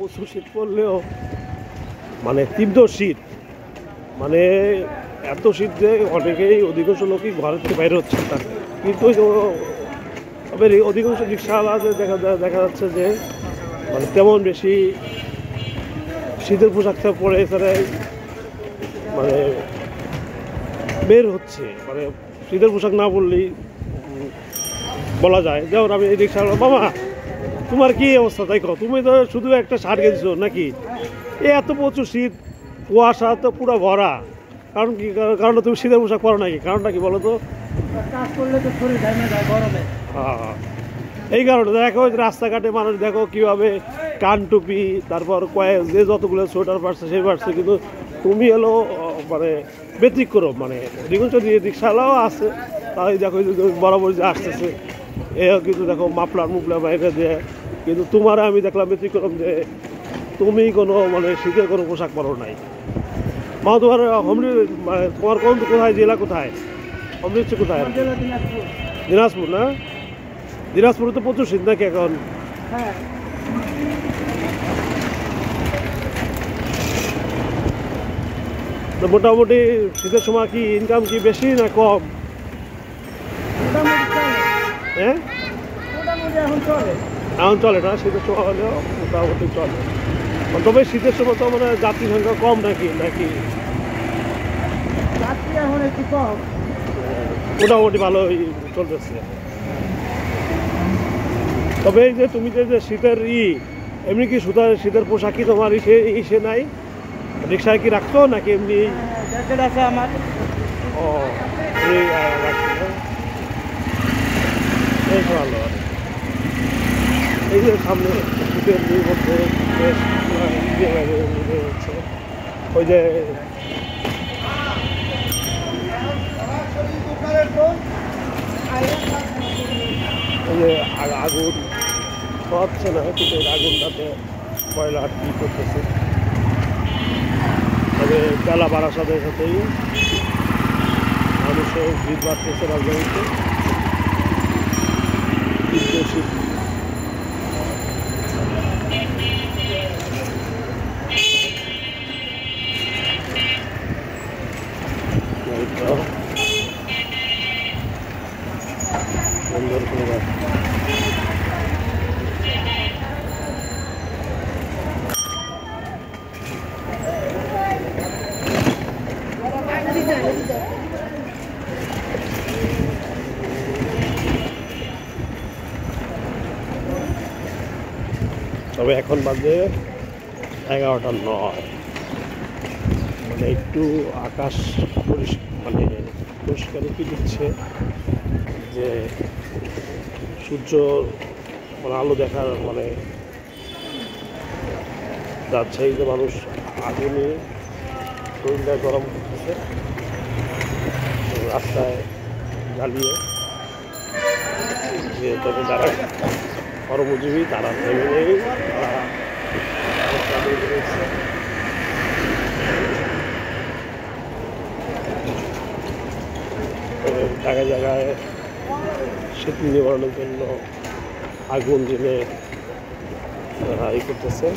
প্রচুর শীত পড়লেও মানে তীব্র শীত, মানে এত শীত যে অনেকেই অধিকাংশ লোকই ঘরের থেকে বাইরে হচ্ছে না। কিন্তু তবে অধিকাংশ রিক্সাওয়ালা দেখা যাচ্ছে যে মানে তেমন বেশি শীতের পোশাক পরে এছাড়া মানে বের হচ্ছে, মানে শীতের পোশাক না পরলেই বলা যায়। যেমন আমি এই রিক্সাওয়ালা, বাবা তোমার কি অবস্থা তাই কো, তুমি তো শুধু একটা শার্ট গেছো নাকি? এত প্রচুর শীত, কুয়াশা তো পুরো ভরা, কারণ কি? কারণ তুমি শীতের পোশাক পরো নাকি? কারণটা কি বলো তো? কাজ করলে তো শরীর ঘামে যায় গরমে। হ্যাঁ, এই কারণে দেখো রাস্তাঘাটে মানুষ দেখো কীভাবে কান টুপি, তারপর যে যতগুলো সোয়েটার পারছে সেই পারছে, কিন্তু তুমি এলো মানে ব্যতিক্রম। মানে অধিকাংশ রিক্সাওয়ালাও আছে, তাই দেখো বরাবর যে আসতেছে এ কিন্তু দেখো মাফলার মুফলার বাইরে দেয়, কিন্তু তোমার আমি দেখলাম ব্যতিক্রম যে তুমি কোনো মানে শীতের কোনো পোশাক পরো নাই। মা তোমার তোমার কোন কোথায় জেলা, কোথায় অমৃতসর, কোথায়? দিনাজপুর না? দিনাজপুরে তো প্রচুর শীত নাকি এখন? হ্যাঁ, তো মোটামুটি শীতের সময় কি ইনকাম কি বেশি না কম? হ্যাঁ, এখন চলে না, শীতের সময় হলেও মোটামুটি চলে। তবে শীতের সময় তো মানে যাত্রী সংখ্যা কম নাকি নাকি এখন একটু কম, মোটামুটি ভালোই চলতেছে। তবে এই যে তুমি যে শীতের এমনি কি শীতের পোশাক কি তোমার ইসে নাই, রিক্সায় কি রাখতো নাকি এমনি? জ্যাকেট আছে আমার। ও, বেশ ভালো। এই যে সামনে শীতের মধ্যে বেশ হচ্ছে ওই যে আগুন হচ্ছে না, কিন্তু আগুনটাতে কয়লা কি করতেছে। তবে বেলা বাড়ার সাথে সাথেই মানুষের ভিড় বাড়তেছে রাজধানীতে। কিন্তু শীত সুন্দর করে তবে এখন বাজে 11:09। মানে একটু আকাশ পরিষ্কার কি দিচ্ছে যে সূর্য মানে আলো দেখার মানে যাচ্ছে। এই যে মানুষ আগুনে শরীরটা গরম করতেছে রাস্তায় জ্বালিয়ে, যে তবে যারা কর্মজীবী তারা থেমে নেই, জায়গায় জায়গায় শীত নিবারণের জন্য আগুন জ্বেলে করতেছে।